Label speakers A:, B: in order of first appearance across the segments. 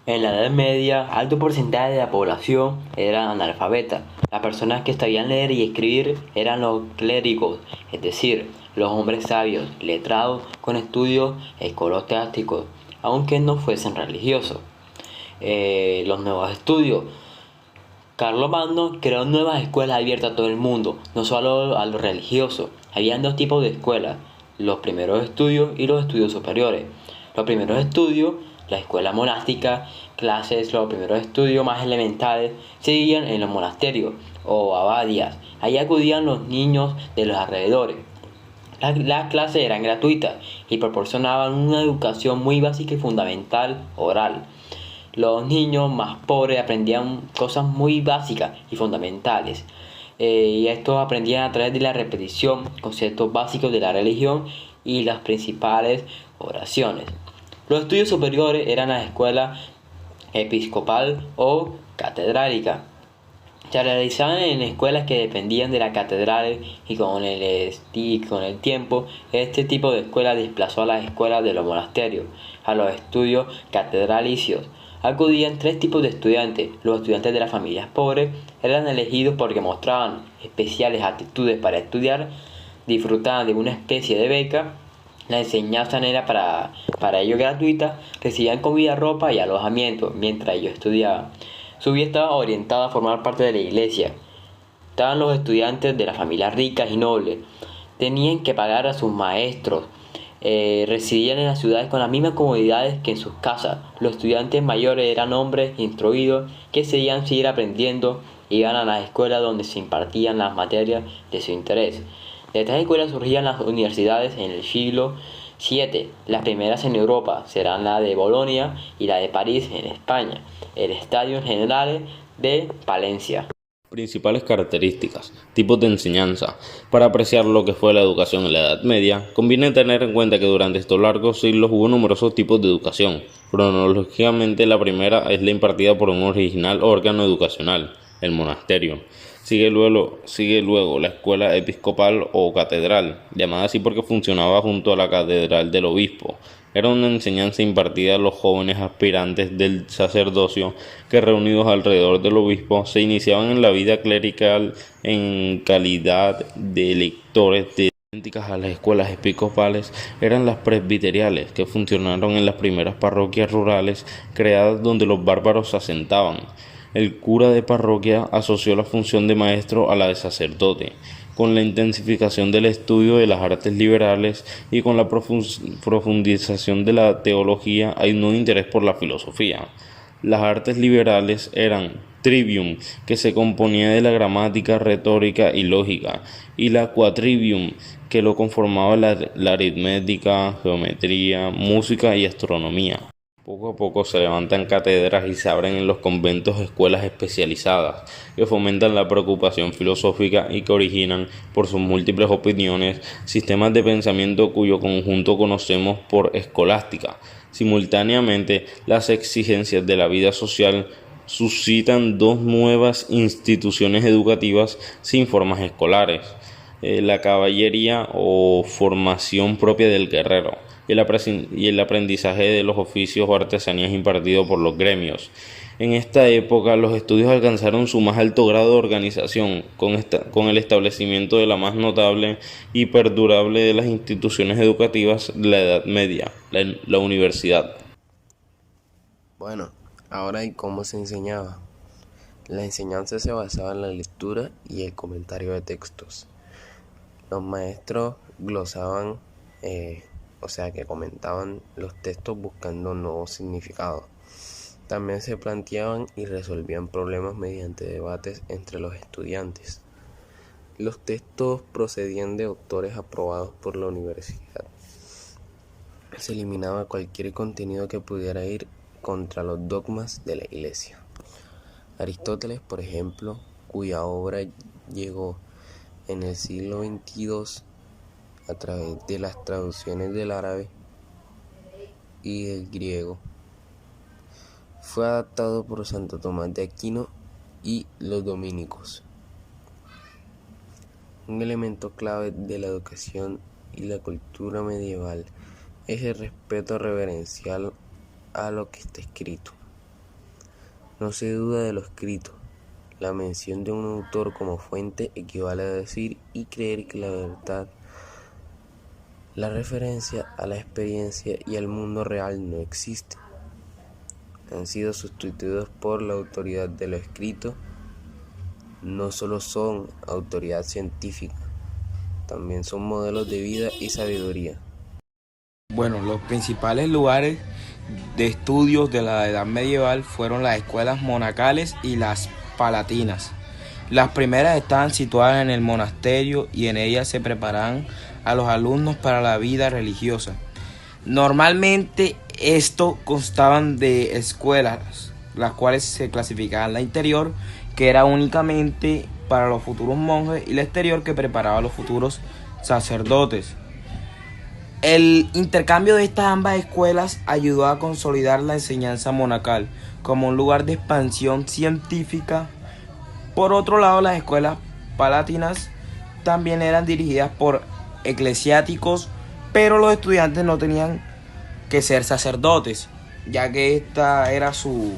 A: En la Edad Media, alto porcentaje de la población era analfabeta. Las personas que sabían leer y escribir eran los clérigos, es decir, los hombres sabios, letrados, con estudios escolásticos, aunque no fuesen religiosos. Los nuevos estudios. Carlomagno creó nuevas escuelas abiertas a todo el mundo, no solo a los religiosos. Habían dos tipos de escuelas, los primeros estudios y los estudios superiores. Los primeros estudios, la escuela monástica, clases, los primeros estudios más elementales, se seguían en los monasterios o abadías. Allí acudían los niños de los alrededores. Las clases eran gratuitas y proporcionaban una educación muy básica y fundamental oral. Los niños más pobres aprendían cosas muy básicas y fundamentales. Y estos aprendían a través de la repetición conceptos básicos de la religión y las principales oraciones. Los estudios superiores eran la escuela episcopal o catedrálica. Se realizaban en escuelas que dependían de la catedral y con el tiempo este tipo de escuela desplazó a las escuelas de los monasterios, a los estudios catedralicios. Acudían tres tipos de estudiantes. Los estudiantes de las familias pobres eran elegidos porque mostraban especiales aptitudes para estudiar, disfrutaban de una especie de beca, la enseñanza era para ellos gratuita, recibían comida, ropa y alojamiento mientras ellos estudiaban. Su vida estaba orientada a formar parte de la iglesia. Estaban los estudiantes de las familias ricas y nobles. Tenían que pagar a sus maestros. Residían en las ciudades con las mismas comodidades que en sus casas. Los estudiantes mayores eran hombres instruidos que seguían seguir aprendiendo. Iban a las escuelas donde se impartían las materias de su interés. De estas escuelas surgían las universidades en el siglo VII. Las primeras en Europa serán la de Bolonia y la de París en España. El Estadio General de Palencia.
B: Principales características, tipos de enseñanza. Para apreciar lo que fue la educación en la Edad Media, conviene tener en cuenta que durante estos largos siglos hubo numerosos tipos de educación. Cronológicamente, la primera es la impartida por un original órgano educacional, el monasterio. Sigue luego la escuela episcopal o catedral, llamada así porque funcionaba junto a la catedral del obispo. Era una enseñanza impartida a los jóvenes aspirantes del sacerdocio que, reunidos alrededor del obispo, se iniciaban en la vida clerical en calidad de lectores. Idénticas a las escuelas episcopales eran las presbiteriales, que funcionaron en las primeras parroquias rurales creadas donde los bárbaros se asentaban. El cura de parroquia asoció la función de maestro a la de sacerdote. Con la intensificación del estudio de las artes liberales y con la profundización de la teología hay un nuevo interés por la filosofía. Las artes liberales eran trivium, que se componía de la gramática, retórica y lógica, y la quadrivium, que lo conformaba la aritmética, geometría, música y astronomía. Poco a poco se levantan cátedras y se abren en los conventos escuelas especializadas que fomentan la preocupación filosófica y que originan, por sus múltiples opiniones, sistemas de pensamiento cuyo conjunto conocemos por escolástica. Simultáneamente, las exigencias de la vida social suscitan dos nuevas instituciones educativas sin formas escolares: la caballería o formación propia del guerrero y el aprendizaje de los oficios o artesanías impartido por los gremios. En esta época los estudios alcanzaron su más alto grado de organización con el establecimiento de la más notable y perdurable de las instituciones educativas de la Edad Media, la universidad.
C: Bueno, ahora ¿y cómo se enseñaba? La enseñanza se basaba en la lectura y el comentario de textos. Los maestros glosaban, o sea que comentaban los textos buscando nuevos significados. También se planteaban y resolvían problemas mediante debates entre los estudiantes. Los textos procedían de autores aprobados por la universidad. Se eliminaba cualquier contenido que pudiera ir contra los dogmas de la iglesia. Aristóteles, por ejemplo, cuya obra llegó en el siglo XXII a través de las traducciones del árabe y del griego, fue adaptado por Santo Tomás de Aquino y los dominicos. Un elemento clave de la educación y la cultura medieval es el respeto reverencial a lo que está escrito. No se duda de lo escrito. La mención de un autor como fuente equivale a decir y creer que la verdad, la referencia a la experiencia y al mundo real no existe. Han sido sustituidos por la autoridad de lo escrito. No solo son autoridad científica, también son modelos de vida y sabiduría.
D: Bueno, los principales lugares de estudios de la Edad Medieval fueron las escuelas monacales y las palatinas. Las primeras estaban situadas en el monasterio y en ellas se preparaban a los alumnos para la vida religiosa. Normalmente esto constaban de escuelas, las cuales se clasificaban la interior, que era únicamente para los futuros monjes, y la exterior, que preparaba a los futuros sacerdotes. El intercambio de estas ambas escuelas ayudó a consolidar la enseñanza monacal como un lugar de expansión científica. Por otro lado, las escuelas palatinas también eran dirigidas por eclesiásticos, pero los estudiantes no tenían que ser sacerdotes, ya que esta era su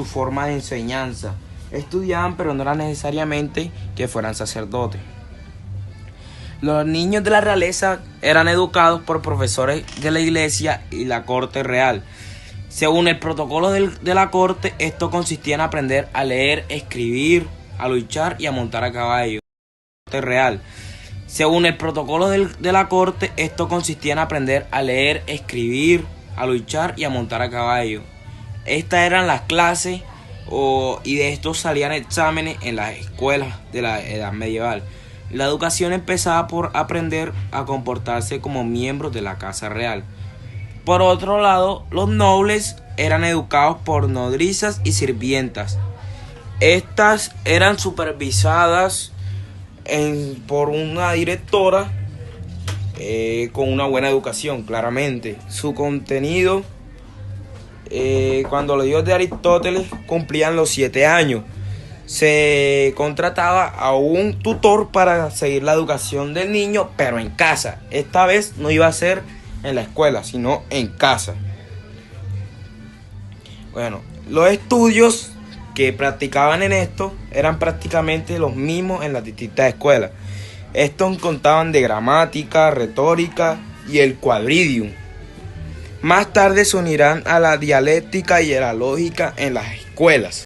D: forma de enseñanza. Estudiaban, pero no era necesariamente que fueran sacerdotes. Los niños de la realeza eran educados por profesores de la iglesia y la corte real. Según el protocolo de la corte, esto consistía en aprender a leer, escribir, a luchar y a montar a caballo. Según el protocolo de la corte, esto consistía en aprender a leer, escribir, a luchar y a montar a caballo. Estas eran las clases y de esto salían exámenes en las escuelas de la Edad Medieval. La educación empezaba por aprender a comportarse como miembros de la casa real. Por otro lado, los nobles eran educados por nodrizas y sirvientas. Estas eran supervisadas por una directora con una buena educación, claramente. Su contenido, cuando los hijos de Aristóteles cumplían los 7 años, se contrataba a un tutor para seguir la educación del niño, pero en casa. Esta vez no iba a ser en la escuela, sino en casa. Bueno, los estudios que practicaban en esto eran prácticamente los mismos en las distintas escuelas. Estos contaban de gramática, retórica y el quadrivium. Más tarde se unirán a la dialéctica y a la lógica en las escuelas.